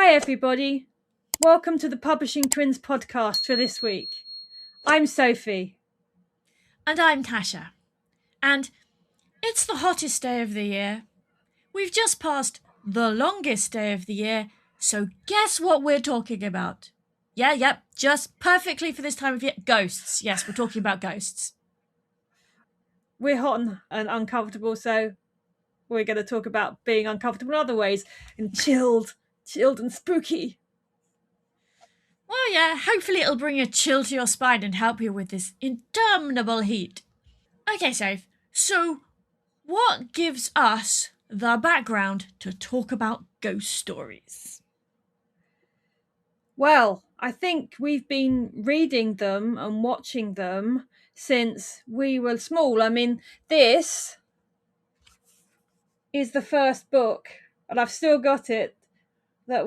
Hey everybody, welcome to the Publishing Twins podcast for this week. I'm Sophie. And I'm Tasha. And it's the hottest day of the year. We've just passed the longest day of the year, so guess what we're talking about? Yep, just perfectly for this time of year. Ghosts. Yes, we're talking about ghosts. We're hot and uncomfortable, so we're going to talk about being uncomfortable in other ways and chilled and spooky. Well, yeah, hopefully it'll bring a chill to your spine and help you with this interminable heat. Okay, so what gives us the background to talk about ghost stories? Well, I think we've been reading them and watching them since we were small. I mean, this is the first book, and I've still got it, that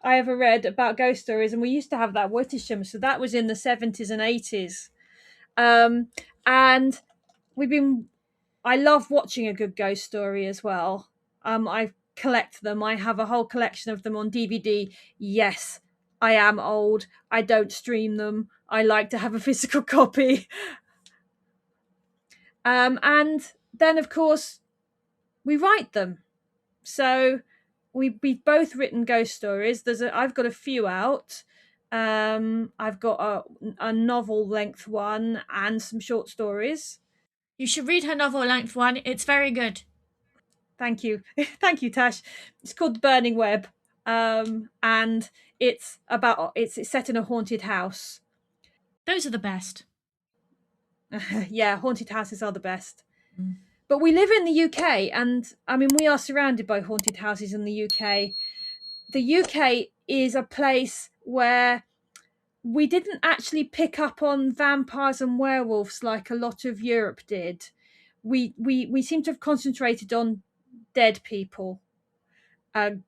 I ever read about ghost stories, and we used to have that Wittegen, so that was in the 70s and 80s. And I love watching a good ghost story as well. I collect them. I have a whole collection of them on DVD. Yes, I am old. I don't stream them. I like to have a physical copy. And then, of course, we write them. So we've both written ghost stories. I've got a few out. I've got a novel length one and some short stories. You should read her novel length one. It's very good. Thank you. Thank you, Tash. It's called The Burning Web. And it's set in a haunted house. Those are the best. Yeah, haunted houses are the best. But we live in the UK, and I mean, we are surrounded by haunted houses in the UK. The UK is a place where we didn't actually pick up on vampires and werewolves like a lot of Europe did. We seem to have concentrated on dead people,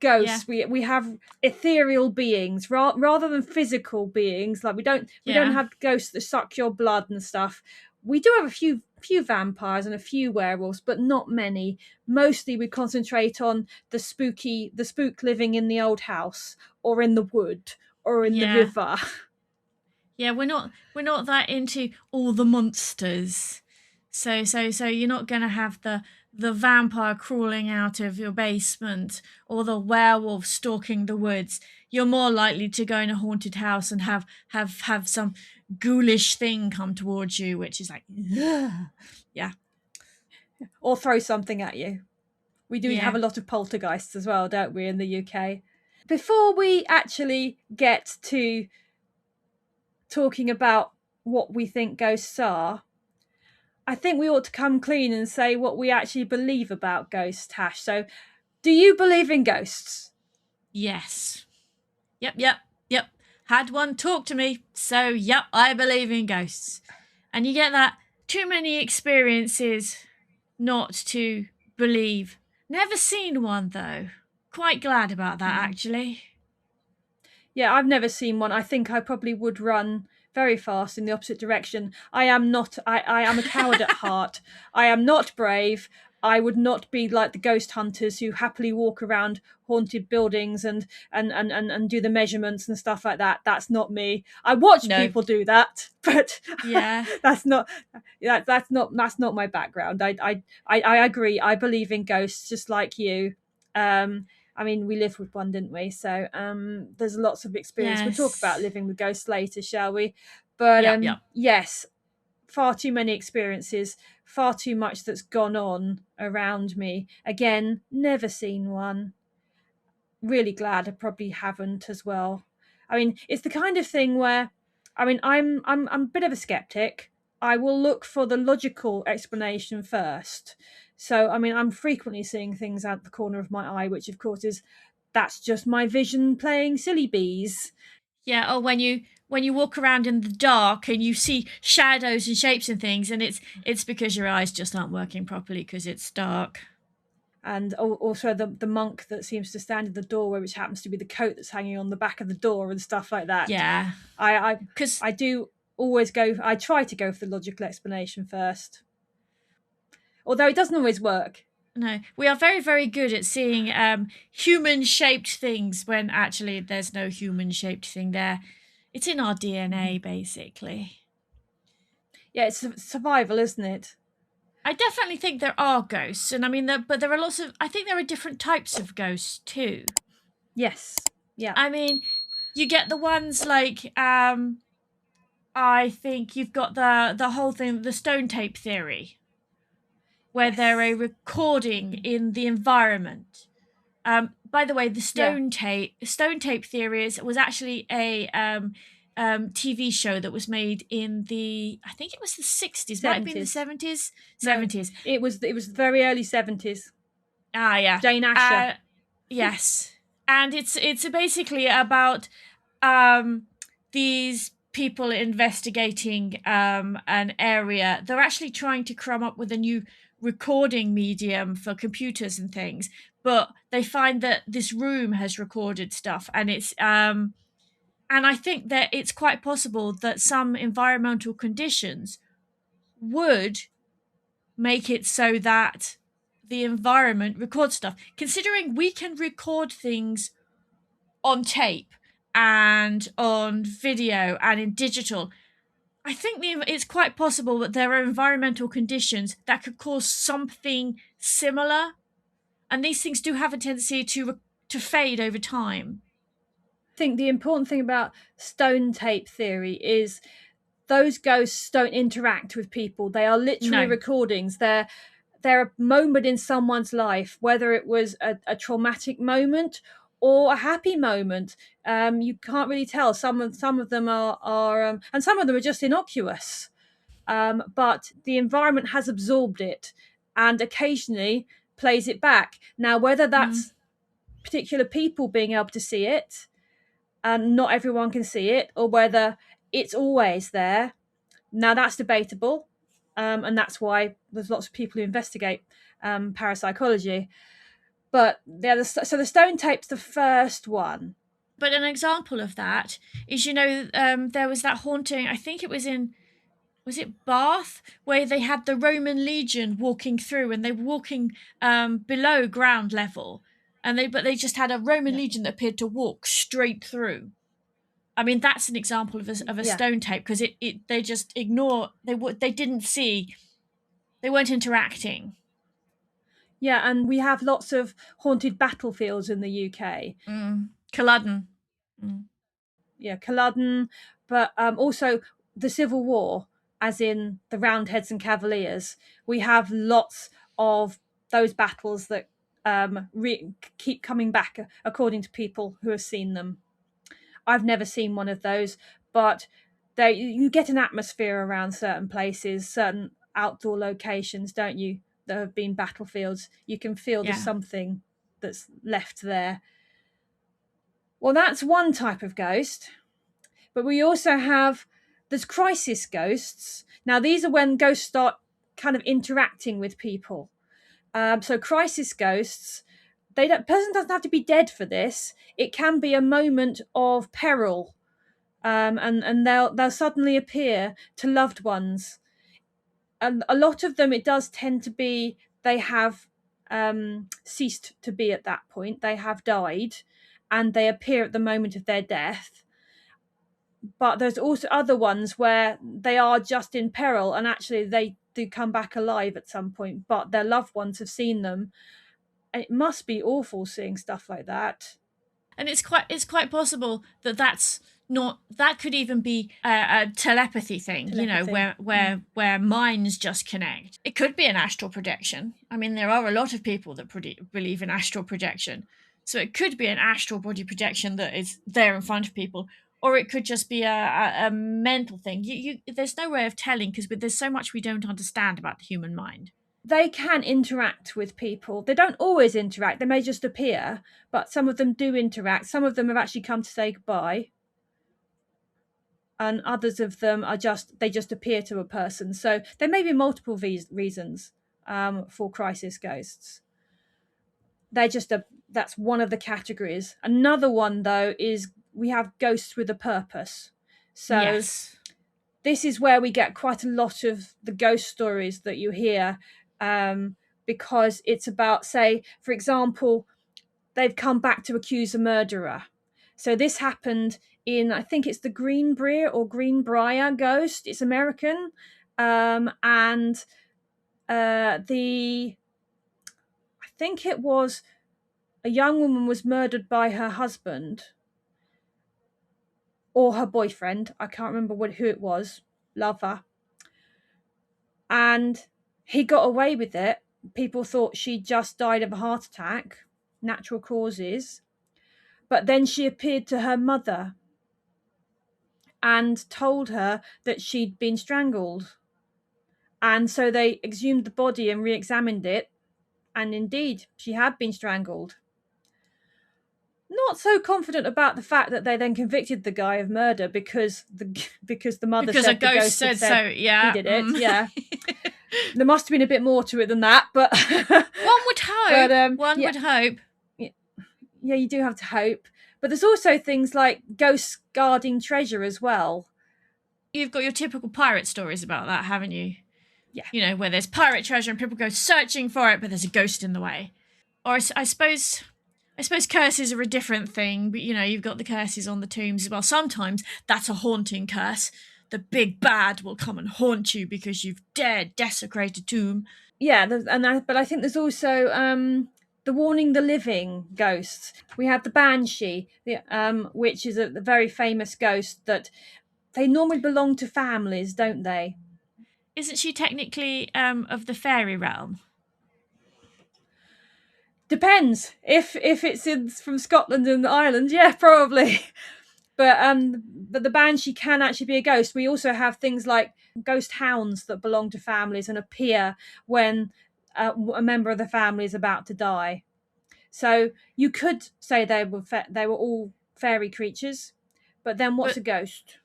ghosts. Yeah. We have ethereal beings rather than physical beings. Like we don't have ghosts that suck your blood and stuff. We do have a few vampires and a few werewolves, but not many. Mostly we concentrate on the spook living in the old house or in the wood or in the river. Yeah, we're not that into all the monsters. So you're not gonna have the vampire crawling out of your basement or the werewolf stalking the woods. You're more likely to go in a haunted house and have some ghoulish thing come towards you, which is like, yeah. Or throw something at you. We do have a lot of poltergeists as well, don't we, in the UK? Before we actually get to talking about what we think ghosts are, I think we ought to come clean and say what we actually believe about ghosts, Tash. So, do you believe in ghosts? Yes. Yep. Had one talk to me, so yep, I believe in ghosts. And you get that too many experiences not to believe. Never seen one, though. Quite glad about that, actually. Yeah, I've never seen one. I think I probably would run very fast in the opposite direction. I am a coward at heart. I am not brave. I would not be like the ghost hunters who happily walk around haunted buildings and do the measurements and stuff like that. That's not me. I watch people do that, but that's not my background. I agree. I believe in ghosts just like you. I mean, we lived with one, didn't we? So there's lots of experience. Yes. We'll talk about living with ghosts later, shall we? But yes, far too many experiences, far too much that's gone on around me. Again, never seen one. Really glad I probably haven't as well. I mean, it's the kind of thing where, I mean, I'm a bit of a skeptic. I will look for the logical explanation first. So, I mean, I'm frequently seeing things out the corner of my eye, which of course that's just my vision playing silly bees. Yeah, or when you walk around in the dark and you see shadows and shapes and things, and it's because your eyes just aren't working properly because it's dark. And also the monk that seems to stand in the doorway, which happens to be the coat that's hanging on the back of the door and stuff like that. Yeah. I do always I try to go for the logical explanation first. Although it doesn't always work. No, we are very, very good at seeing human-shaped things when actually there's no human-shaped thing there. It's in our DNA, basically. Yeah, it's survival, isn't it? I definitely think there are ghosts, and I mean, but there are lots of. I think there are different types of ghosts too. Yes. Yeah. I mean, you get the ones like I think you've got the whole thing, the stone tape theory, where they're a Yes. recording in the environment. By the way, the Yeah. stone tape theories was actually a TV show that was made in the, I think it was the 60s, might have been the 70s. 70s, No, 70s. it was very early 70s. Ah, yeah. Jane Asher. Uh, yes, and it's basically about um these people investigating an area. They're actually trying to come up with a new recording medium for computers and things, but they find that this room has recorded stuff, and it's and I think that it's quite possible that some environmental conditions would make it so that the environment records stuff. Considering we can record things on tape and on video and in digital, I think it's quite possible that there are environmental conditions that could cause something similar, and these things do have a tendency to fade over time. I think the important thing about stone tape theory is those ghosts don't interact with people. They are literally No. recordings. They're a moment in someone's life, whether it was a traumatic moment or a happy moment. You can't really tell. Some of them are and some of them are just innocuous. But the environment has absorbed it and occasionally plays it back. Now, whether Mm. that's particular people being able to see it and not everyone can see it, or whether it's always there, now that's debatable. And that's why there's lots of people who investigate parapsychology. But yeah, so the stone tape's the first one. But an example of that is, there was that haunting, I think it was in, was it Bath, where they had the Roman legion walking through, and they were walking below ground level, and they just had a Roman Yeah. legion that appeared to walk straight through. I mean, that's an example of a Yeah. stone tape, because it they just ignore, they didn't see, they weren't interacting. Yeah, and we have lots of haunted battlefields in the UK. Culloden. Mm. Yeah, Culloden, but also the Civil War, as in the Roundheads and Cavaliers. We have lots of those battles that keep coming back, according to people who have seen them. I've never seen one of those, but you get an atmosphere around certain places, certain outdoor locations, don't you? There have been battlefields. You can feel there's Yeah. something that's left there. Well, that's one type of ghost. But we also have there's crisis ghosts. Now these are when ghosts start kind of interacting with people. So crisis ghosts, person doesn't have to be dead for this. It can be a moment of peril, and they'll suddenly appear to loved ones. And a lot of them, it does tend to be they have ceased to be at that point. They have died, and they appear at the moment of their death. But there's also other ones where they are just in peril, and actually they do come back alive at some point, but their loved ones have seen them. And it must be awful seeing stuff like that. And it's quite possible that that's not, that could even be a telepathy thing, Telepathy. where minds just connect. It could be an astral projection. I mean, there are a lot of people that believe in astral projection, so it could be an astral body projection that is there in front of people, or it could just be a mental thing. There's no way of telling, because there's so much we don't understand about the human mind. They can interact with people. They don't always interact. They may just appear, but some of them do interact. Some of them have actually come to say goodbye. And others of them are they just appear to a person. So there may be multiple reasons for crisis ghosts. That's one of the categories. Another one, though, is we have ghosts with a purpose. So Yes. this is where we get quite a lot of the ghost stories that you hear. because it's about, say, for example, they've come back to accuse a murderer. So this happened in, I think it's the Greenbrier or Greenbrier ghost. It's American. And I think it was a young woman was murdered by her husband or her boyfriend. I can't remember who it was, lover. And he got away with it. People thought she just died of a heart attack, natural causes. But then she appeared to her mother and told her that she'd been strangled. And so they exhumed the body and re-examined it. And indeed, she had been strangled. Not so confident about the fact that they then convicted the guy of murder because the mother because said a ghost the ghost said so. Yeah, he did it. Yeah, there must have been a bit more to it than that, but one would hope. But, one would hope. Yeah, you do have to hope. But there's also things like ghosts guarding treasure as well. You've got your typical pirate stories about that, haven't you? Yeah. You know, where there's pirate treasure and people go searching for it, but there's a ghost in the way. Or I suppose curses are a different thing, but you know, you've got the curses on the tombs as well. Sometimes that's a haunting curse. The big bad will come and haunt you because you've dared desecrate a tomb. Yeah, but I think there's also the warning the living ghosts. We have the banshee, which is a very famous ghost that they normally belong to families, don't they? Isn't she technically of the fairy realm? Depends. If it's from Scotland and Ireland, yeah, probably. But the banshee can actually be a ghost. We also have things like ghost hounds that belong to families and appear when a member of the family is about to die. So you could say they were all fairy creatures, but then what's a ghost?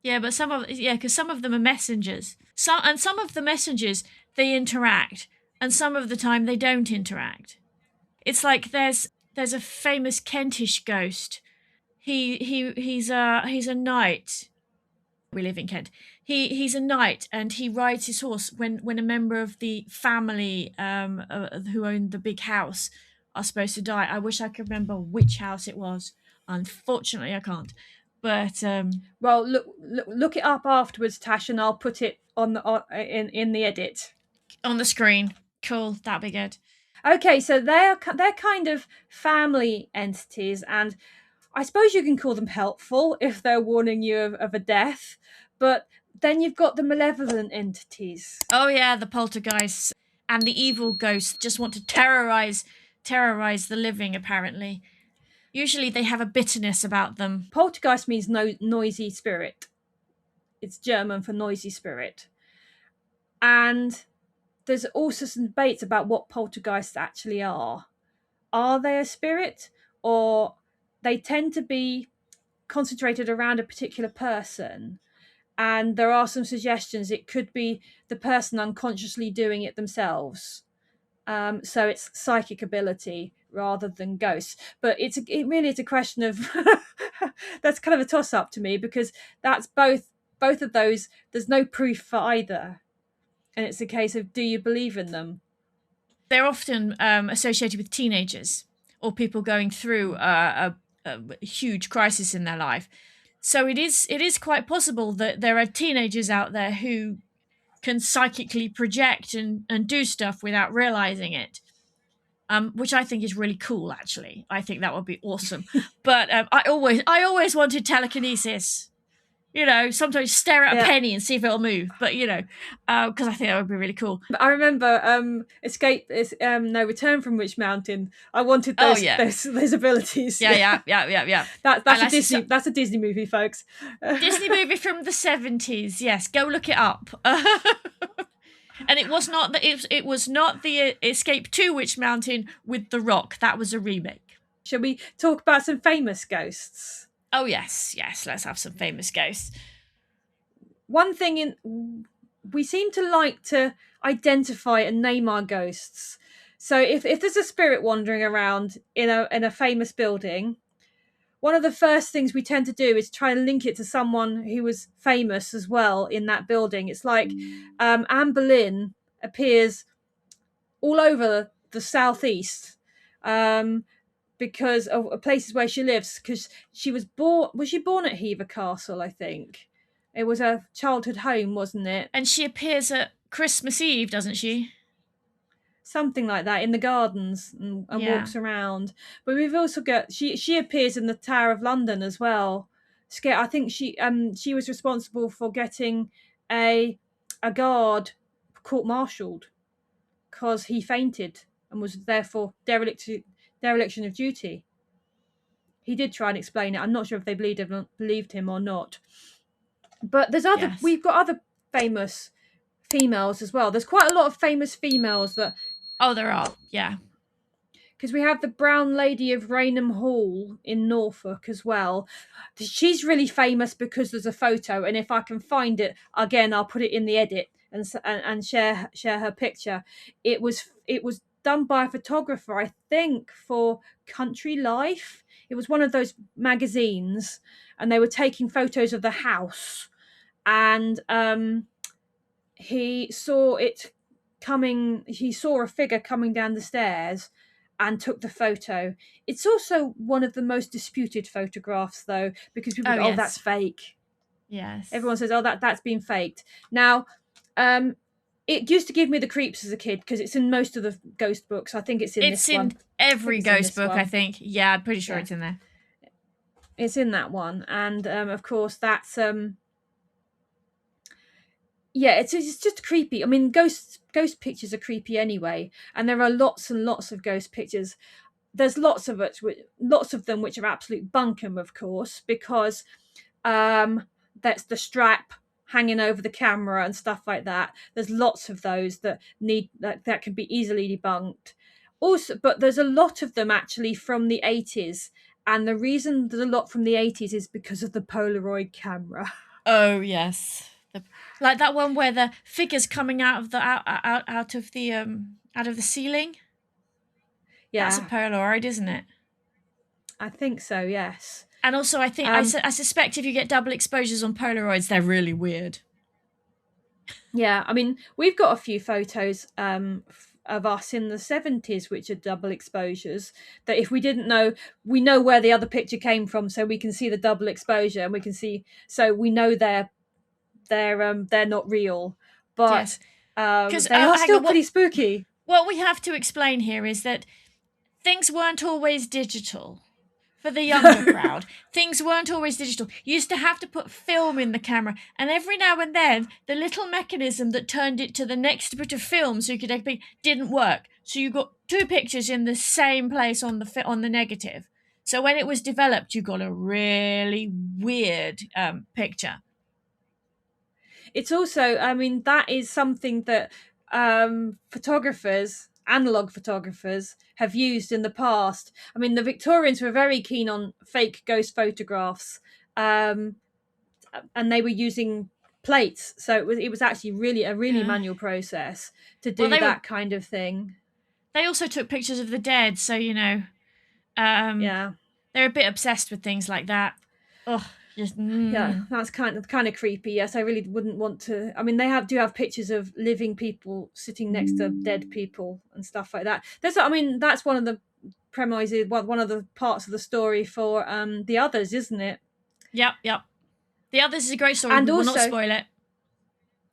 Yeah, but because some of them are messengers. Some of the messengers they interact, and some of the time they don't interact. It's like there's a famous Kentish ghost. He's a knight. We live in Kent. He's a knight and he rides his horse when a member of the family who owned the big house are supposed to die. I wish I could remember which house it was. Unfortunately, I can't. But well, look it up afterwards, Tash, and I'll put it in the edit on the screen. Cool, that'd be good. Okay, so they're kind of family entities, and I suppose you can call them helpful if they're warning you of a death, but then you've got the malevolent entities. Oh yeah, the poltergeists and the evil ghosts just want to terrorize the living, apparently. Usually they have a bitterness about them. Poltergeist means noisy spirit. It's German for noisy spirit. And there's also some debates about what poltergeists actually are. Are they a spirit, or they tend to be concentrated around a particular person? And there are some suggestions it could be the person unconsciously doing it themselves. So it's psychic ability rather than ghosts. But it really is a question of that's kind of a toss up to me, because that's both of those. There's no proof for either, and it's a case of, do you believe in them? They're often associated with teenagers or people going through a huge crisis in their life. So it is quite possible that there are teenagers out there who can psychically project and do stuff without realizing it, which I think is really cool. Actually, I think that would be awesome. But I always wanted telekinesis. You know, sometimes stare at a penny and see if it'll move. But you know, because I think that would be really cool. I remember Return from Witch Mountain. I wanted those abilities. Yeah. That's a Disney movie, folks. Disney movie from the 70s. Yes, go look it up. And it was not the Escape to Witch Mountain with The Rock. That was a remake. Shall we talk about some famous ghosts? Oh yes, let's have some famous ghosts. One thing we seem to like to identify and name our ghosts. So if there's a spirit wandering around in a famous building, one of the first things we tend to do is try and link it to someone who was famous as well in that building. It's like Anne Boleyn appears all over the southeast, because of places where she lives. Because she was born. Was she born at Hever Castle? I think it was her childhood home, wasn't it? And she appears at Christmas Eve, doesn't she? Something like that, in the gardens, and Yeah. walks around. But we've also got she appears in the Tower of London as well. I think she was responsible for getting a guard court-martialed because he fainted and was therefore dereliction of duty. He did try and explain it. I'm not sure if they believed him or not. But Yes. we've got other famous females as well. There's quite a lot of famous females that. Oh, there are. Yeah. Because we have the Brown Lady of Raynham Hall in Norfolk as well. She's really famous because there's a photo, and if I can find it again, I'll put it in the edit and share her picture. It was done by a photographer, I think, for Country Life. It was one of those magazines, and they were taking photos of the house, and he saw a figure coming down the stairs and took the photo. It's also one of the most disputed photographs, though, because people go, yes. that's fake. Yes. Everyone says, that's been faked. Now, it used to give me the creeps as a kid because it's in most of the ghost books. I think it's in this one. It's in every ghost book, I think. Yeah, I'm pretty sure it's in there. It's in that one. And, of course, that's... it's just creepy. I mean, ghost pictures are creepy anyway, and there are lots and lots of ghost pictures. There's lots of them which are absolute bunkum, of course, because that's the strap hanging over the camera and stuff like that. There's lots of those that can be easily debunked. Also, but there's a lot of them actually from the 80s, and the reason there's a lot from the 80s is because of the Polaroid camera. Oh yes. Like that one where the figure's coming out of the out of the ceiling. Yeah, that's a Polaroid, isn't it? I think so. Yes. And also, I think I suspect if you get double exposures on Polaroids, they're really weird. Yeah, I mean, we've got a few photos of us in the 70s which are double exposures. That if we didn't know, we know where the other picture came from, so we can see the double exposure, and we can see, so we know they're not real, but yes. They are still pretty spooky. What we have to explain here is that things weren't always digital. For the younger crowd, things weren't always digital. You used to have to put film in the camera, and every now and then, the little mechanism that turned it to the next bit of film so you could didn't work. So you got two pictures in the same place on the negative. So when it was developed, you got a really weird picture. It's also, I mean, that is something that analog photographers have used in the past. I mean, the Victorians were very keen on fake ghost photographs, and they were using plates, so it was actually really a manual process to do that kind of thing. They also took pictures of the dead, so they're a bit obsessed with things like that. Ugh. Yeah, that's kind of creepy. Yes, I really wouldn't want to. I mean, they do have pictures of living people sitting next to dead people and stuff like that. That's one of the premises, one of the parts of the story for The Others, isn't it? Yep. The Others is a great story, and we'll not spoil it.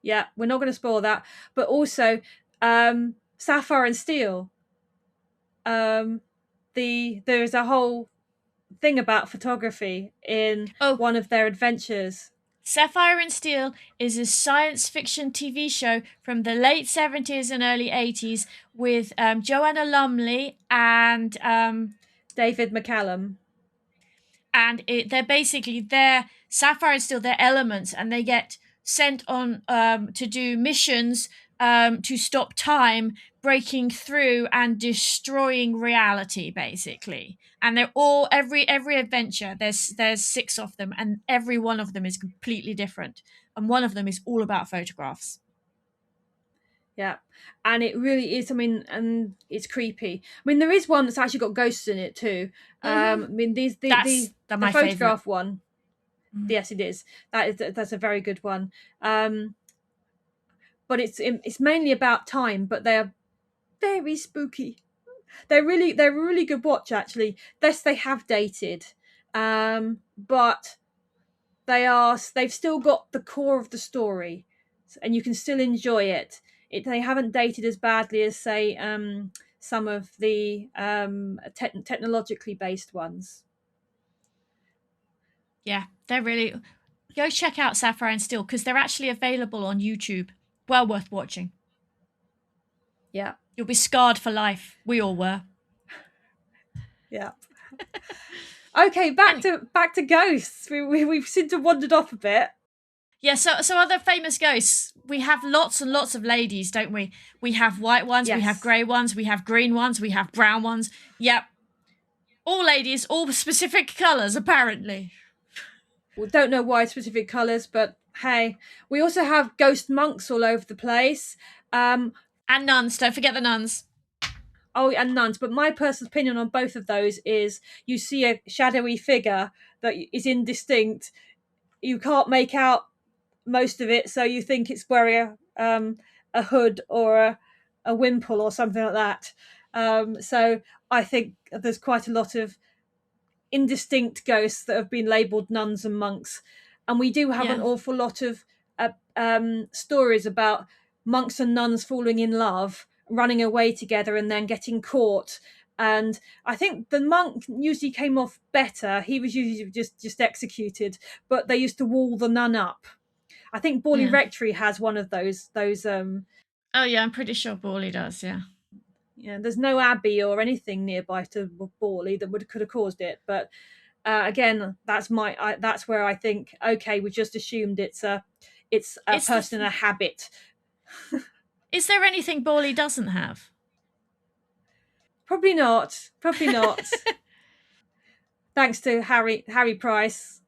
Yeah, we're not going to spoil that. But also, Sapphire and Steel. There's a whole thing about photography in one of their adventures. Sapphire and Steel is a science fiction TV show from the late 70s and early 80s with Joanna Lumley and David McCallum. And they're Sapphire and Steel, they're elements, and they get sent on to do missions to stop time breaking through and destroying reality, basically. And they're all every adventure. There's 6 of them, and every one of them is completely different. And one of them is all about photographs. Yeah, and it really is. I mean, and it's creepy. I mean, there is one that's actually got ghosts in it too. I mean, the photograph favorite one. Mm-hmm. Yes, it is. That's a very good one. But it's mainly about time. But very spooky. They're a really good watch actually. Yes, they have dated, but they've still got the core of the story, and you can still enjoy it. They haven't dated as badly as say some of the technologically based ones. Yeah, they're really. Go check out Sapphire and Steel because they're actually available on YouTube. Well worth watching. Yeah, You'll be scarred for life. We all were. yeah. Okay, back And to ghosts. We've seemed to have wandered off a bit. yeah, so other famous ghosts. We have lots and lots of ladies, don't we? We have white ones, we have Yes. grey ones, we have green ones, we have brown ones. Yep. All ladies, all specific colours, apparently. We don't know why specific colours, but hey, we also have ghost monks all over the place. And nuns, don't forget the nuns. Oh, and nuns. But my personal opinion on both of those is you see a shadowy figure that is indistinct. You can't make out most of it, so you think it's wearing a hood or a wimple or something like that. So I think there's quite a lot of indistinct ghosts that have been labelled nuns and monks. And we do have an awful lot of stories about monks and nuns falling in love, running away together, and then getting caught. And I think the monk usually came off better. He was usually just executed, but they used to wall the nun up. I think Borley Rectory has one of those. Oh yeah, I'm pretty sure Borley does. Yeah. Yeah, there's no abbey or anything nearby to Borley that could have caused it. But again, that's where I think okay, we just assumed it's a person in a habit. Is there anything Borley doesn't have? Probably not. Probably not. Thanks to Harry Price.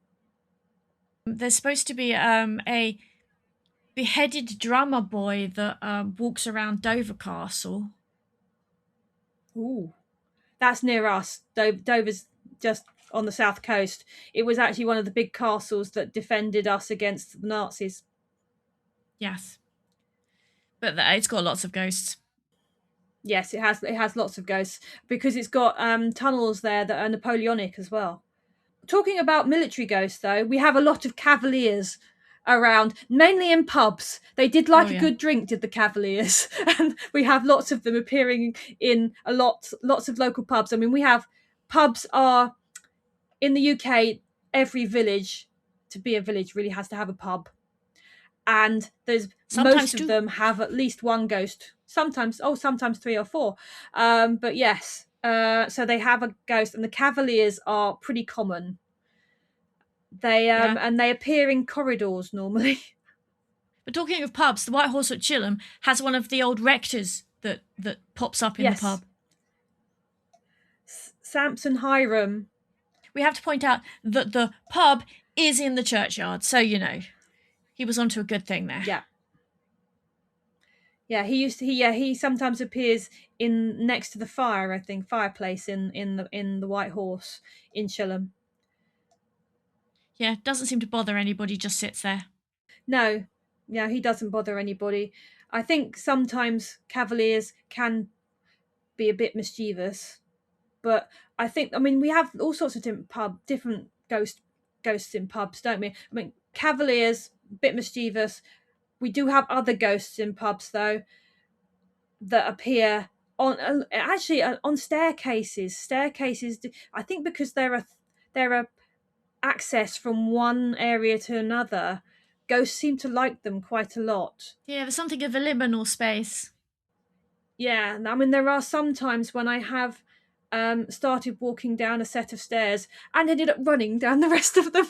There's supposed to be a beheaded drummer boy that walks around Dover Castle. Ooh, that's near us. Dover's just on the south coast. It was actually one of the big castles that defended us against the Nazis. Yes, but it's got lots of ghosts. Yes, it has lots of ghosts because it's got tunnels there that are Napoleonic as well. Talking about military ghosts, though, we have a lot of Cavaliers around, mainly in pubs. They did like a good drink, did the Cavaliers, and we have lots of them appearing in lots of local pubs. I mean, we have pubs are in the UK. Every village, to be a village, really has to have a pub, and there's most of them have at least one ghost. Sometimes 3 or 4. But yes, so they have a ghost, and the Cavaliers are pretty common. They and they appear in corridors normally. But talking of pubs, the White Horse at Chilham has one of the old rectors that pops up in the pub. Samson Hiram. We have to point out that the pub is in the churchyard, so you know he was onto a good thing there. Yeah. Yeah, he sometimes appears in next to the fireplace in the White Horse in Chilham. Yeah, doesn't seem to bother anybody, just sits there. No, yeah, he doesn't bother anybody. I think sometimes Cavaliers can be a bit mischievous, but I mean we have all sorts of different ghosts in pubs, don't we? I mean, Cavaliers, a bit mischievous. We do have other ghosts in pubs though that appear on staircases. I think because there are access from one area to another. Ghosts seem to like them quite a lot. Yeah, there's something of a liminal space. Yeah, I mean there are some times when I have started walking down a set of stairs and ended up running down the rest of them.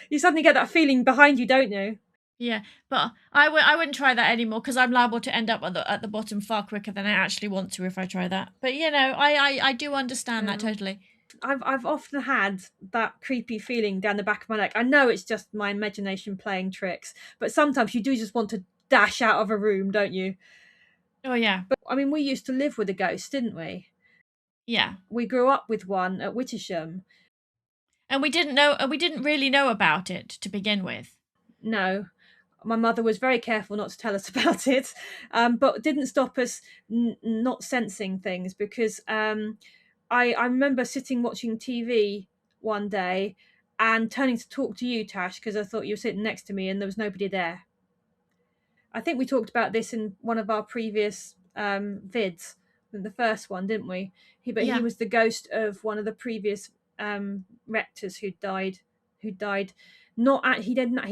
You suddenly get that feeling behind you, don't you? Yeah, but I wouldn't try that anymore because I'm liable to end up at the bottom far quicker than I actually want to if I try that. But you know, I do understand that totally. I've often had that creepy feeling down the back of my neck. I know it's just my imagination playing tricks, but sometimes you do just want to dash out of a room, don't you? Oh yeah. But I mean, we used to live with a ghost, didn't we? Yeah. We grew up with one at Wittegen. And we didn't really know about it to begin with. No. My mother was very careful not to tell us about it, but didn't stop us not sensing things, because I remember sitting watching TV one day and turning to talk to you, Tash, because I thought you were sitting next to me and there was nobody there. I think we talked about this in one of our previous vids, the first one, didn't we? He Yeah. was the ghost of one of the previous rectors who died. He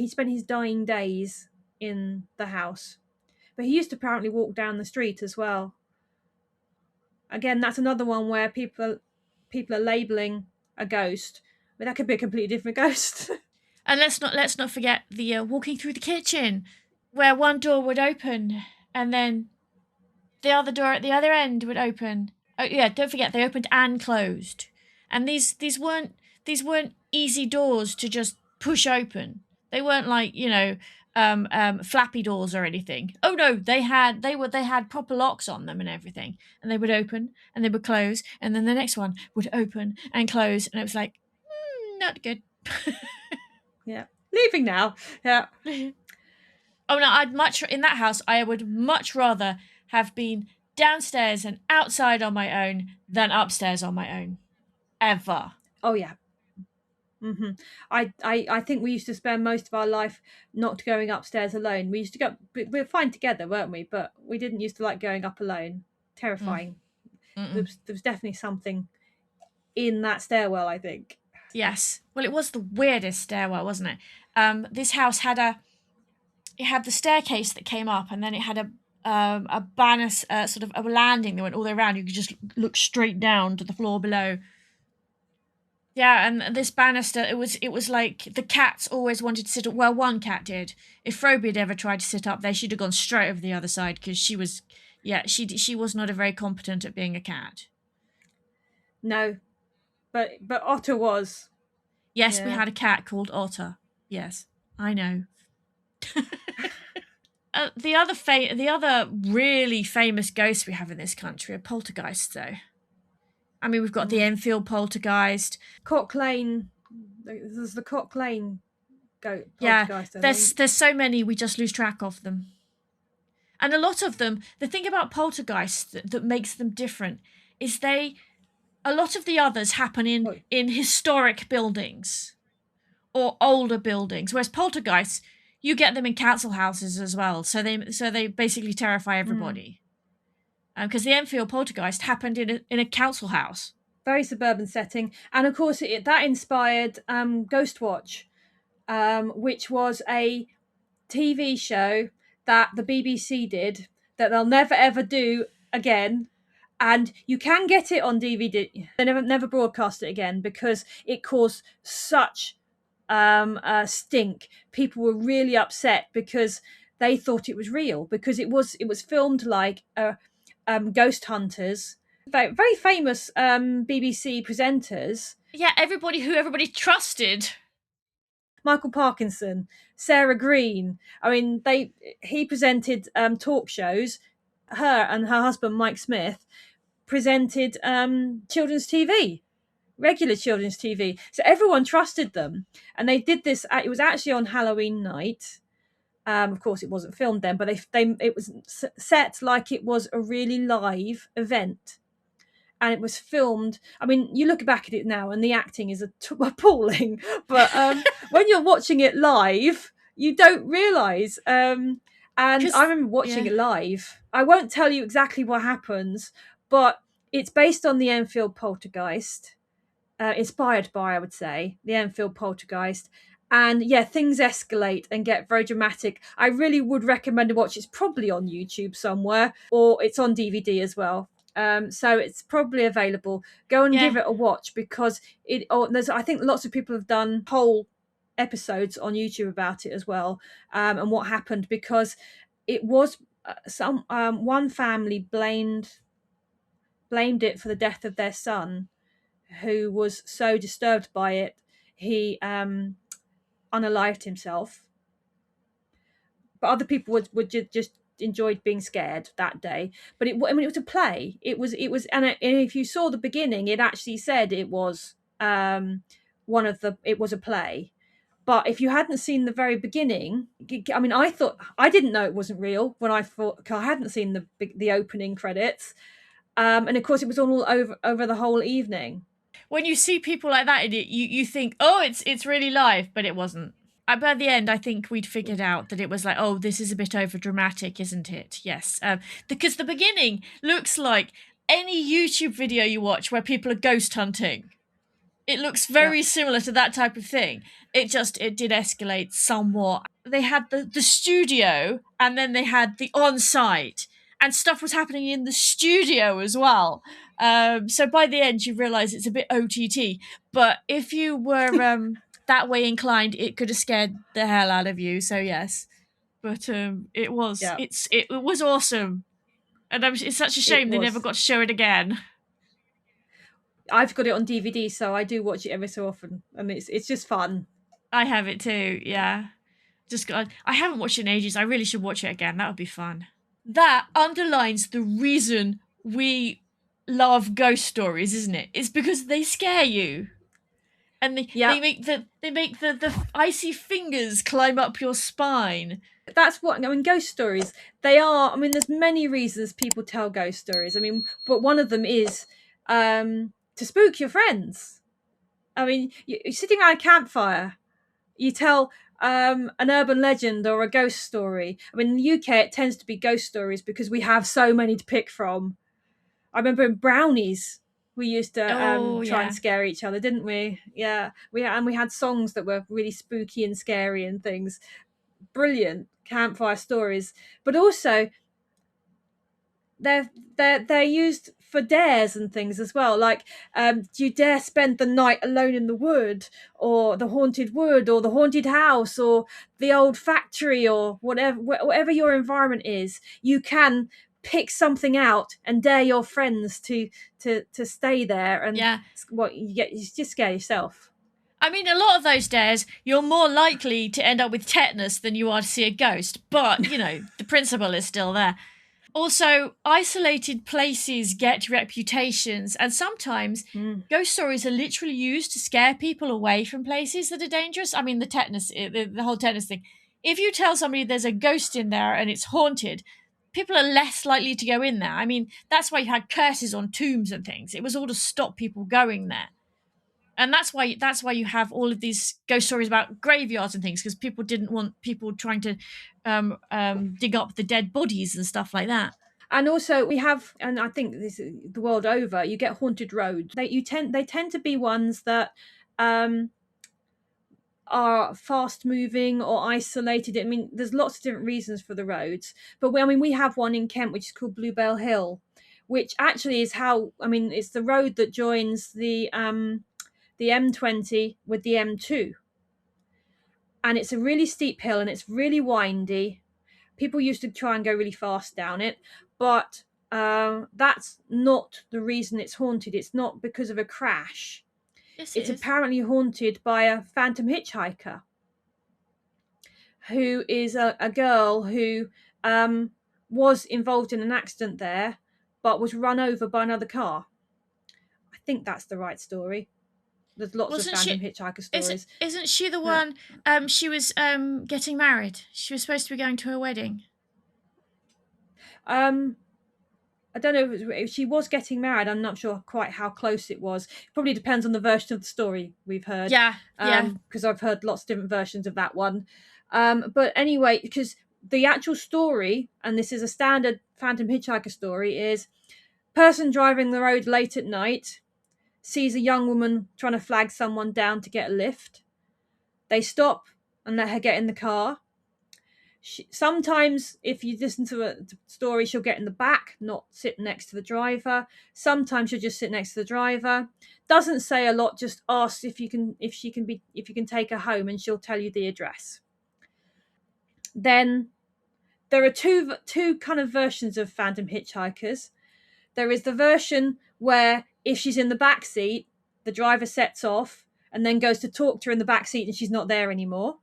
spent his dying days in the house, but he used to apparently walk down the street as well. Again, that's another one where people are labeling a ghost, but that could be a completely different ghost. And let's not forget the walking through the kitchen, where one door would open and then the other door at the other end would open. Oh yeah, don't forget they opened and closed. And these weren't easy doors to just push open. They weren't like, flappy doors or anything. Oh no, they had proper locks on them and everything. And they would open and they would close, and then the next one would open and close, and it was like, not good. Yeah, leaving now. Yeah. Oh no, in that house I would much rather have been downstairs and outside on my own than upstairs on my own. Ever. Oh yeah. I think we used to spend most of our life not going upstairs alone. We used to go. We were fine together, weren't we? But we didn't used to like going up alone. Terrifying. There was definitely something in that stairwell, I think. Yes. Well, it was the weirdest stairwell, wasn't it? This house had the staircase that came up, and then it had a banner, sort of a landing that went all the way around. You could just look straight down to the floor below. Yeah, and this banister, it was like the cats always wanted to sit up. Well, one cat did. If Phoebe had ever tried to sit up there, she'd have gone straight over the other side, because she was not a very competent at being a cat. No, but Otter was. Yes, Yeah. we had a cat called Otter. Yes, I know. The other really famous ghosts we have in this country are poltergeists, though. I mean, we've got the Enfield poltergeist. Cock Lane. There's the Cock Lane poltergeist. Yeah, there's so many we just lose track of them. And a lot of them, the thing about poltergeists that makes them different is a lot of the others happen in historic buildings or older buildings, whereas poltergeists, you get them in council houses as well. So they basically terrify everybody. Because the Enfield poltergeist happened in a council house. Very suburban setting. And of course, that inspired Ghostwatch, which was a TV show that the BBC did that they'll never ever do again. And you can get it on DVD. They never broadcast it again because it caused such a stink. People were really upset because they thought it was real, because it was filmed like ghost hunters, very famous BBC presenters. Yeah, who everybody trusted. Michael Parkinson, Sarah Green. I mean, he presented talk shows. Her and her husband Mike Smith presented children's TV, regular children's TV. So everyone trusted them, and they did this. It was actually on Halloween night. Of course, it wasn't filmed then, but it was set like it was a really live event, and it was filmed. I mean, you look back at it now, and the acting is appalling. But when you're watching it live, you don't realise. And I remember watching it live. I won't tell you exactly what happens, but it's based on the Enfield poltergeist, inspired by, I would say, the Enfield poltergeist. And yeah, things escalate and get very dramatic. I really would recommend to watch. It's probably on YouTube somewhere, or it's on DVD as well. So it's probably available. Go and give it a watch, because I think lots of people have done whole episodes on YouTube about it as well, and what happened, because it was one family blamed it for the death of their son, who was so disturbed by it he unalived himself. But other people would just enjoyed being scared that day. But it was a play. It was, and if you saw the beginning, it actually said it was it was a play. But if you hadn't seen the very beginning, I mean, I didn't know it wasn't real when I thought, 'cause I hadn't seen the opening credits, and of course it was all over the whole evening. When you see people like that in it, you think, oh, it's really live, but it wasn't. By the end, I think we'd figured out that it was like, oh, this is a bit over dramatic, isn't it? Yes, because the beginning looks like any YouTube video you watch where people are ghost hunting. It looks very similar to that type of thing. It did escalate somewhat. They had the studio, and then they had the on-site, and stuff was happening in the studio as well. So by the end, you realise it's a bit OTT. But if you were that way inclined, it could have scared the hell out of you. So yes, but it was Yeah, it was awesome, and it's such a shame they never got to show it again. I've got it on DVD, so I do watch it every so often, and it's just fun. I have it too. Yeah. I haven't watched it in ages. I really should watch it again. That would be fun. That underlines the reason we love ghost stories, isn't it? It's because they scare you. And they make the icy fingers climb up your spine. That's what I mean. Ghost stories, they are. I mean, there's many reasons people tell ghost stories. I mean, but one of them is to spook your friends. I mean, you're sitting around a campfire, you tell an urban legend or a ghost story. I mean, in the UK, it tends to be ghost stories because we have so many to pick from. I remember in Brownies, we used to try and scare each other, didn't we? Yeah, we had songs that were really spooky and scary and things. Brilliant campfire stories, but also they're used for dares and things as well, like do you dare spend the night alone in the wood, or the haunted wood, or the haunted house, or the old factory, or whatever your environment is. You can pick something out and dare your friends to stay there, and what you just scare yourself. I mean, a lot of those dares, you're more likely to end up with tetanus than you are to see a ghost, but the principle is still there. Also, isolated places get reputations, and sometimes ghost stories are literally used to scare people away from places that are dangerous. I mean, the whole tetanus thing. If you tell somebody there's a ghost in there and it's haunted, people are less likely to go in there. I mean, that's why you had curses on tombs and things. It was all to stop people going there. And that's why you have all of these ghost stories about graveyards and things, because people didn't want people trying to dig up the dead bodies and stuff like that. And also we have, and I think this is the world over, you get haunted roads. They tend to be ones that are fast moving or isolated. I mean, there's lots of different reasons for the roads, but we have one in Kent which is called Bluebell Hill, which actually is it's the road that joins the M20 with the M2, and it's a really steep hill and it's really windy. People used to try and go really fast down it, but that's not the reason it's haunted. It's not because of a crash. Yes, it's apparently haunted by a phantom hitchhiker, who is a girl who was involved in an accident there, but was run over by another car. I think that's the right story. There's lots of phantom hitchhiker stories. Isn't she the one? She was getting married. She was supposed to be going to her wedding. I don't know if she was getting married. I'm not sure quite how close it was. It probably depends on the version of the story we've heard. Yeah. Because I've heard lots of different versions of that one. But anyway, because the actual story, and this is a standard phantom hitchhiker story, is person driving the road late at night sees a young woman trying to flag someone down to get a lift. They stop and let her get in the car. Sometimes, if you listen to a story, she'll get in the back, not sit next to the driver. Sometimes she'll just sit next to the driver. Doesn't say a lot, just asks if you can take her home, and she'll tell you the address. Then there are two kind of versions of phantom hitchhikers. There is the version where if she's in the back seat, the driver sets off and then goes to talk to her in the back seat and she's not there anymore.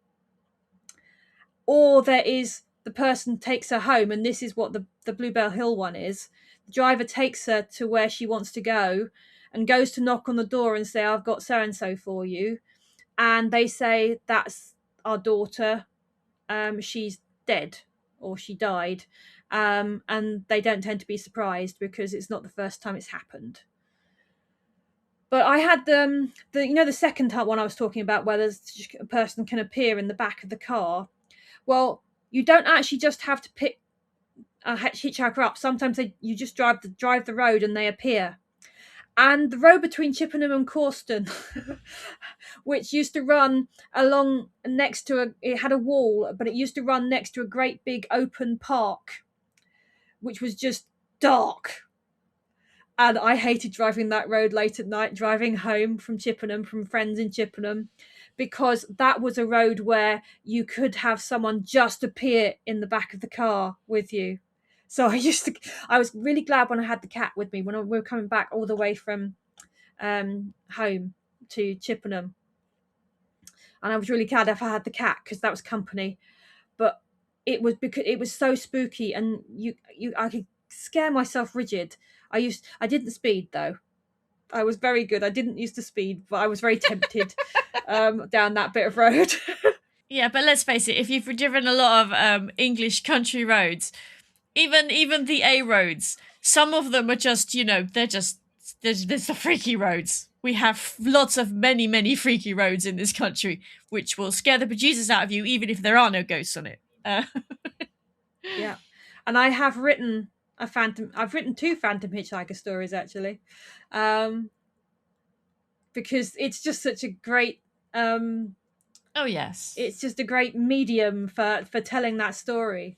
Or there is the person takes her home, and this is what the Bluebell Hill one is. The driver takes her to where she wants to go and goes to knock on the door and say, I've got so-and-so for you. And they say, that's our daughter, she's dead or she died, and they don't tend to be surprised because it's not the first time it's happened. But I had the second one I was talking about, where there's a person can appear in the back of the car. Well, you don't actually just have to pick a hitchhiker up. Sometimes you just drive the road and they appear. And the road between Chippenham and Corston, which used to run along next to it had a wall, but it used to run next to a great big open park, which was just dark. And I hated driving that road late at night, driving home from Chippenham, from friends in Chippenham, because that was a road where you could have someone just appear in the back of the car with you. So I was really glad when I had the cat with me when we were coming back all the way from home to Chippenham. And I was really glad if I had the cat, because that was company. But it was because it was so spooky, and I could scare myself rigid. I didn't speed though. I was very good. I didn't used to speed, but I was very tempted down that bit of road. Yeah, but let's face it, if you've driven a lot of English country roads, even the A roads, some of them are just, there's the freaky roads. We have lots of many freaky roads in this country, which will scare the bejesus out of you, even if there are no ghosts on it. Yeah, and I have written I've written 2 Phantom Hitchhiker stories actually, because it's just such a great. Oh yes, it's just a great medium for telling that story,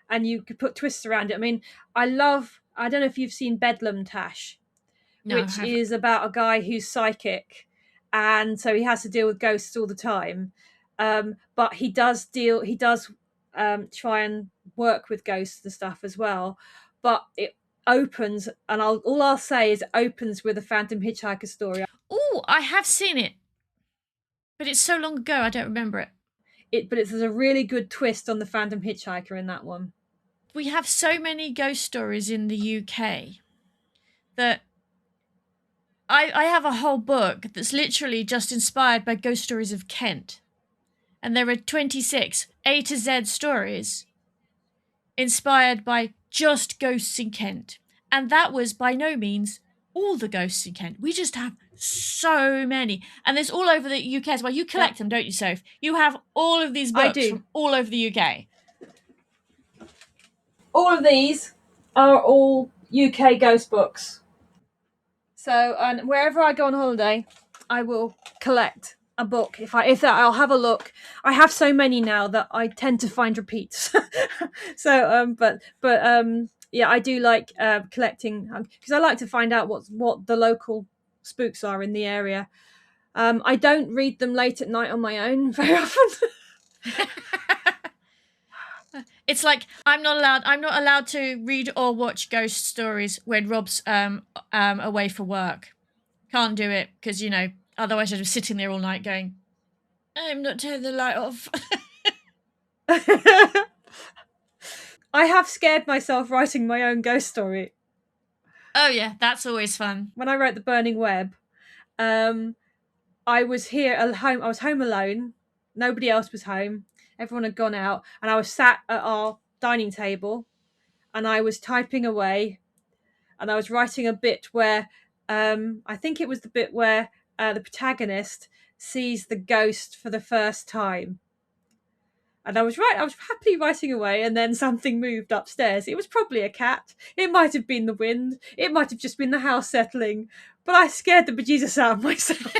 and you could put twists around it. I mean, I don't know if you've seen Bedlam Tash, no, which is about a guy who's psychic, and so he has to deal with ghosts all the time. But he does try and work with ghosts and stuff as well. But it opens, and all I'll say is it opens with a Phantom Hitchhiker story. Oh, I have seen it, but it's so long ago I don't remember it. There's a really good twist on the Phantom Hitchhiker in that one. We have so many ghost stories in the UK that I have a whole book that's literally just inspired by ghost stories of Kent. And there are 26 A to Z stories inspired by just ghosts in Kent. And that was by no means all the ghosts in Kent. We just have so many. And there's all over the UK as well. You collect them, don't you, Soph? You have all of these books from all over the UK. All of these are all UK ghost books. So, and wherever I go on holiday, I will collect a book. I'll have a look. I have so many now that I tend to find repeats. So, yeah, I do like collecting, because I like to find out what the local spooks are in the area. I don't read them late at night on my own very often. It's like I'm not allowed to read or watch ghost stories when Rob's away for work. Can't do it because otherwise I'd be sitting there all night going, I'm not turning the light off. I have scared myself writing my own ghost story. Oh yeah, that's always fun. When I wrote The Burning Web, I was home alone. Nobody else was home. Everyone had gone out, and I was sat at our dining table, and I was typing away, and I was writing a bit where I think it was the bit where the protagonist sees the ghost for the first time. And I was happily writing away, and then something moved upstairs. It was probably a cat. It might have been the wind. It might have just been the house settling. But I scared the bejesus out of myself.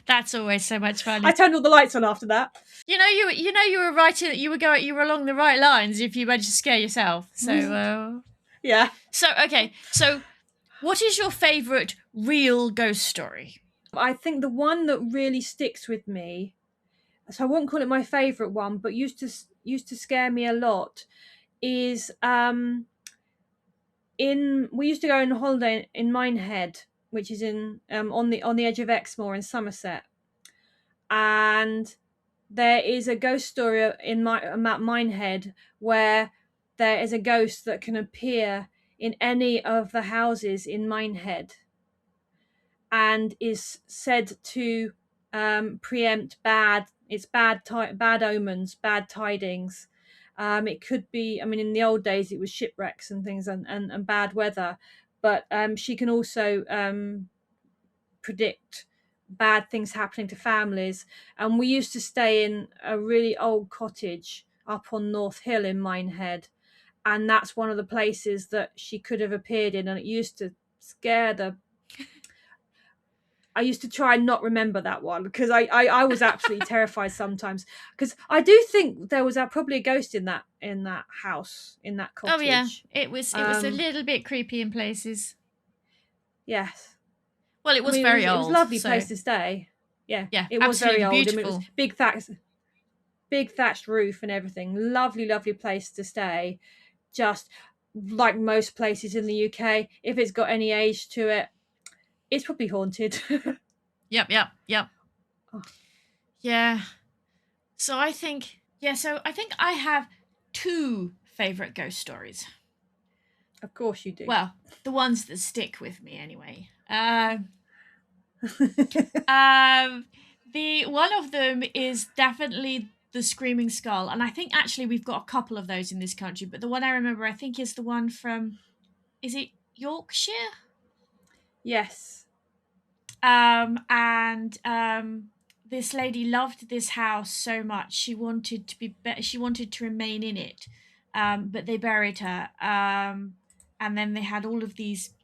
That's always so much fun. I turned all the lights on after that. You were writing. You were along the right lines if you managed to scare yourself. So yeah. So okay. So, what is your favourite real ghost story? I think the one that really sticks with me, so I won't call it my favourite one, but used to scare me a lot, is we used to go on holiday in Minehead, which is in on the edge of Exmoor in Somerset, and there is a ghost story in Minehead where there is a ghost that can appear in any of the houses in Minehead, and is said to preempt bad It's bad omens, bad tidings. It could be, I mean, in the old days it was shipwrecks and things, and bad weather, but she can also predict bad things happening to families. And we used to stay in a really old cottage up on North Hill in Minehead, and that's one of the places that she could have appeared in, and it used to scare the I used to try and not remember that one, because I was absolutely terrified sometimes, because I do think there was probably a ghost in that house, in that Oh yeah, cottage. it was a little bit creepy in places. Yes. Well, it I was mean, very it was a old, lovely so place to stay. Yeah, yeah, it was very absolutely old. I mean, it was beautiful. big thatched roof and everything. Lovely, lovely place to stay. Just like most places in the UK, if it's got any age to it, it's probably haunted. Yep. Oh, Yeah. So I think I have two favorite ghost stories. of course you do. Well, the ones that stick with me anyway. Um, the one of them is definitely the Screaming Skull, and I think actually we've got a couple of those in this country. But the one I remember, I think, is the one from, is it Yorkshire? Yes. And this lady loved this house so much she wanted to she wanted to remain in it, but they buried her, and then they had all of these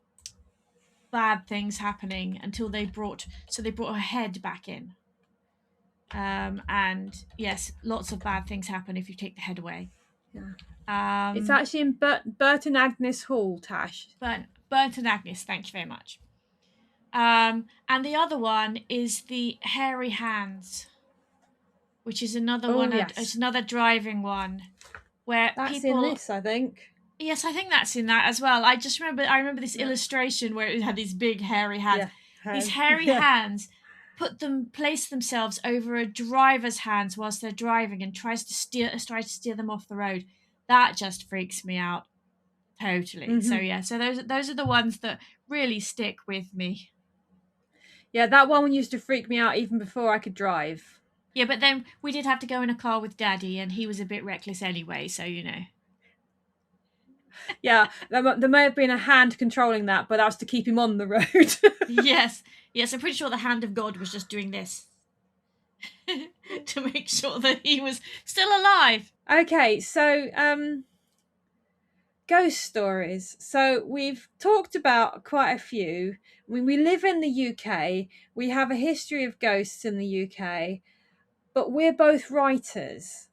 bad things happening until they brought her head back in. And yes, lots of bad things happen if you take the head away. Yeah. It's Um, actually in Burton Agnes Hall, Tash. Burnt and Agnes, thank you very much. And the other one is the Hairy Hands, which is another Oh one. It's yes, another driving one where that's in people. this, I think. Yes, I think that's in that as well. I remember this Yeah. illustration where it had these big hairy hands. Yeah. These hairy Yeah. hands place themselves over a driver's hands whilst they're driving and tries to steer them off the road. That just freaks me out totally. Mm-hmm. So yeah, so those are the ones that really stick with me. Yeah, that one used to freak me out even before I could drive. Yeah, but then we did have to go in a car with Daddy, and he was a bit reckless anyway, so you know. Yeah, there may have been a hand controlling that, but that was to keep him on the road. Yes, I'm pretty sure the hand of God was just doing this to make sure that he was still alive. Okay, so ghost stories. So we've talked about quite a few. I mean, we live in the UK. We have a history of ghosts in the UK, but we're both writers.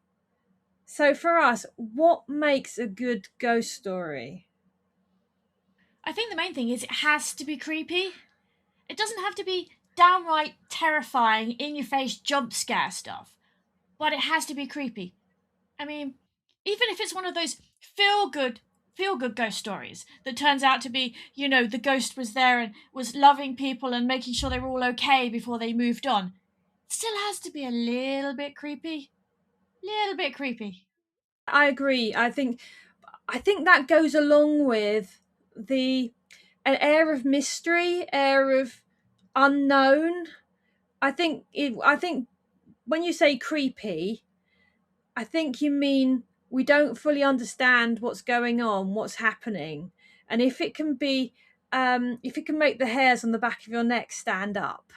So for us, what makes a good ghost story? I think the main thing is it has to be creepy. It doesn't have to be downright terrifying, in your face jump scare stuff, but it has to be creepy. I mean, even if it's one of those feel good ghost stories that turns out to be, the ghost was there and was loving people and making sure they were all okay before they moved on. It still has to be a little bit creepy. Little bit creepy. I agree. I think that goes along with the an air of mystery, air of unknown. I think when you say creepy, I think you mean we don't fully understand what's going on, what's happening. And if it can make the hairs on the back of your neck stand up,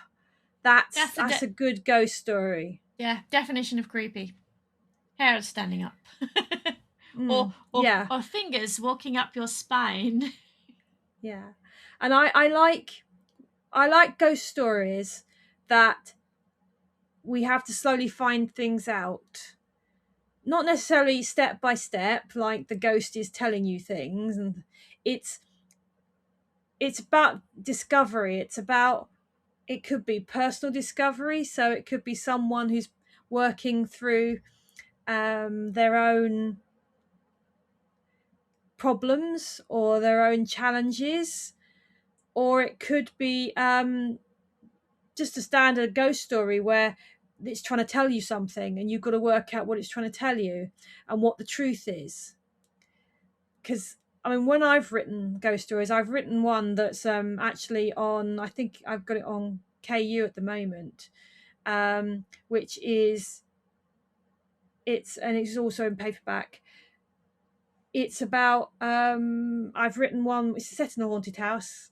That's the that's a good ghost story. definition of creepy. Hair standing up. Yeah, Or fingers walking up your spine. yeah. And I like ghost stories that we have to slowly find things out. Not necessarily step by step, like the ghost is telling you things, and it's it's about discovery. It could be personal discovery, so it could be someone who's working through their own problems or their own challenges, or it could be just a standard ghost story where it's trying to tell you something and you've got to work out what it's trying to tell you and what the truth is. Because I mean, when I've written ghost stories, I've written one that's actually I think I've got it on KU at the moment, which is it's also in paperback. It's about I've written one. It's set in a haunted house,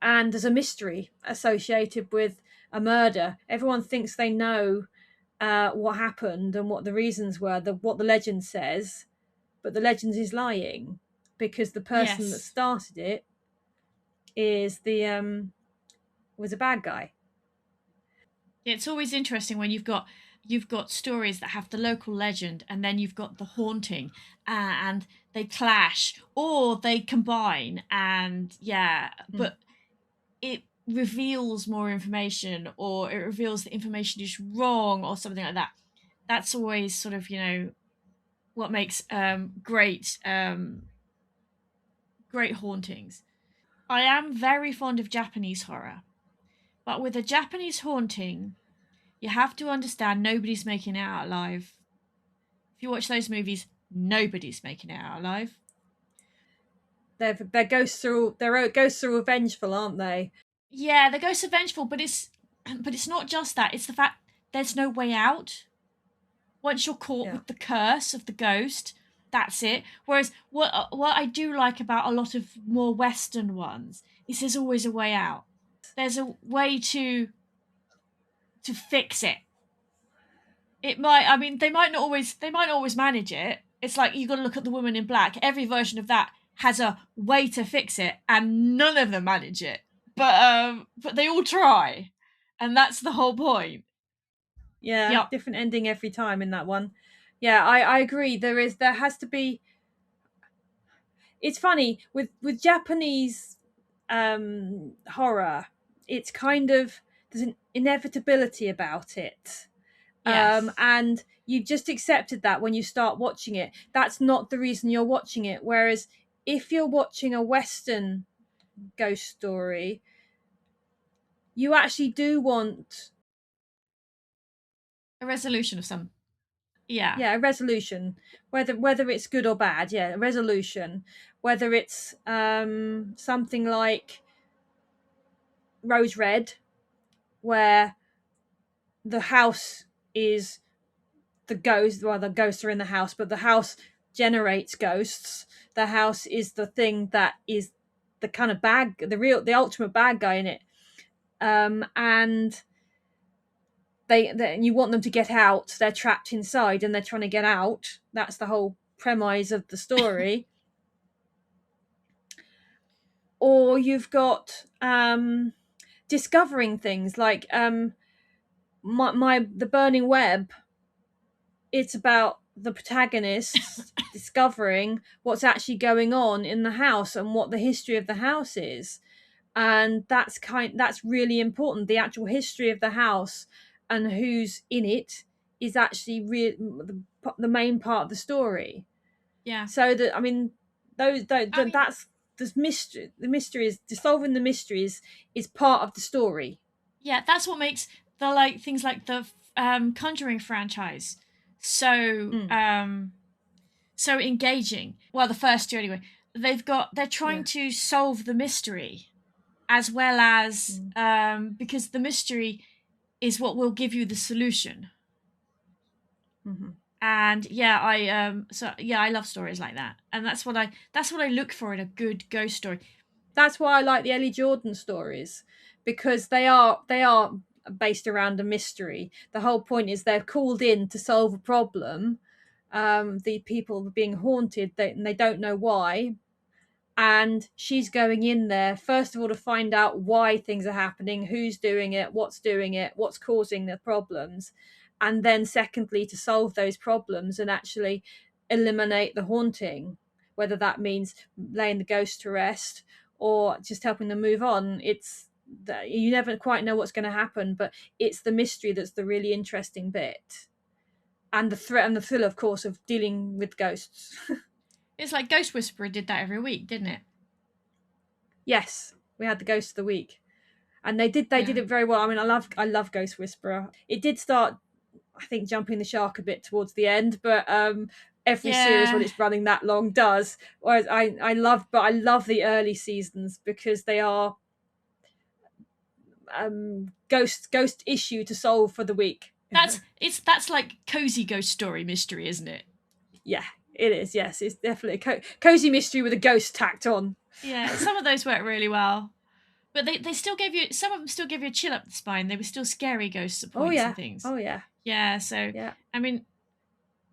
and there's a mystery associated with a murder. Everyone thinks they know what happened and what the reasons were, what the legend says, but the legend is lying because the person that Yes. started it is was a bad guy. It's always interesting when you've got stories that have the local legend and then you've got the haunting, and they clash or they combine, and yeah, but it reveals more information, or it reveals the information is wrong or something like that. That's always sort of, what makes great hauntings. I am very fond of Japanese horror, but with a Japanese haunting, you have to understand nobody's making it out alive. If you watch those movies, nobody's making it out alive. Their ghosts are revengeful, aren't they? Yeah, the ghosts are vengeful, but it's not just that. It's the fact there's no way out. Once you're caught Yeah. with the curse of the ghost, that's it. Whereas what I do like about a lot of more Western ones is there's always a way out. There's a way to fix it. It might, I mean, they might not always manage it. It's like you got to look at The Woman in Black. Every version of that has a way to fix it, and none of them manage it. But they all try, and that's the whole point. Yeah, Yep. different ending every time in that one. Yeah, I agree. There has to be. It's funny with Japanese horror. It's kind of, there's an inevitability about it, Yes. and you've just accepted that when you start watching it. That's not the reason you're watching it. Whereas if you're watching a Western ghost story, you actually do want, A resolution of some. Yeah. yeah, a resolution, whether it's good or bad. Yeah, a resolution, whether it's something like Rose Red, where the house is the ghost, well, the ghosts are in the house, but the house generates ghosts. The house is the thing that is the kind of the ultimate bad guy in it. And you want them to get out. They're trapped inside and they're trying to get out. That's the whole premise of the story. Or you've got discovering things like the Burning Web. It's about the protagonists discovering what's actually going on in the house and what the history of the house is, and that's really important. The actual history of the house and who's in it is actually the main part of the story. Yeah. So that, I mean, I mean, that's this mystery. The mystery is solving the mysteries is part of the story. yeah, that's what makes the things like the Conjuring franchise so Mm, so engaging. Well, the first two anyway. They're trying yeah. to solve the mystery as well as Mm. because the mystery is what will give you the solution. Mm-hmm. And yeah, I love stories like that, and that's what I look for in a good ghost story. That's why I like the Ellie Jordan stories, because they are based around a mystery. The whole point is they're called in to solve a problem. The people are being haunted, and they don't know why. And she's going in there first of all to find out why things are happening, who's doing it, what's causing the problems, and then secondly to solve those problems and actually eliminate the haunting, whether that means laying the ghost to rest or just helping them move on. It's that you never quite know what's going to happen, but it's the mystery that's the really interesting bit, and the threat and the thrill, of course, of dealing with ghosts. It's like Ghost Whisperer did that every week, didn't it? Yes, we had the ghost of the week, and they did Yeah. it very well. I mean, I love Ghost Whisperer. It did start, I think, jumping the shark a bit towards the end, but every series when Yeah. it's running that long does. Whereas I love the early seasons because they are ghost issue to solve for the week. That's like cozy ghost story mystery, isn't it? Yeah, it is. Yes, it's definitely a cozy mystery with a ghost tacked on. Yeah, some of those work really well. But they still gave you, some of them still give you a chill up the spine. They were still scary ghosts at Oh points and yeah. things. Oh yeah. Yeah, so Yeah. I mean,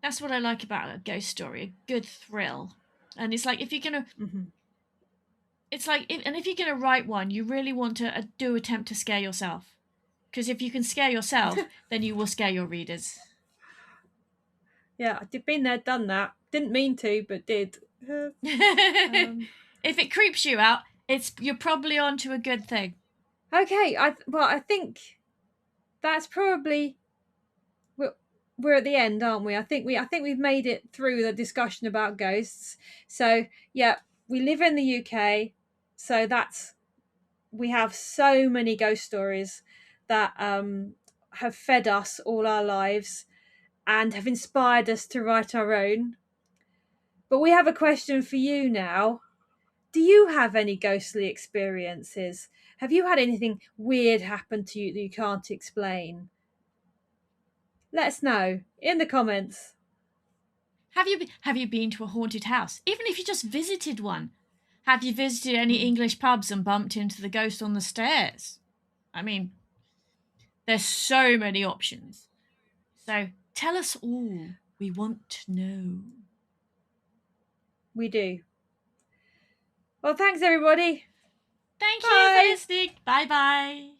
that's what I like about a ghost story, a good thrill. And it's like if you're gonna, Mm-hmm. it's like, if you're gonna write one, you really want to do attempt to scare yourself, because if you can scare yourself, then you will scare your readers. Yeah, I've been there, done that. Didn't mean to, but did. If it creeps you out, you're probably onto a good thing. Okay, I think that's probably we're at the end, aren't we? I think we've made it through the discussion about ghosts. So yeah, we live in the UK, so we have so many ghost stories that have fed us all our lives and have inspired us to write our own. But we have a question for you now. Do you have any ghostly experiences? Have you had anything weird happen to you that you can't explain? Let us know in the comments. Have you been to a haunted house? Even if you just visited one. Have you visited any Mm. English pubs and bumped into the ghost on the stairs? I mean, there's so many options. So tell us all. We want to know. We do. Well, thanks everybody. Thank you for Bye. listening. Bye bye.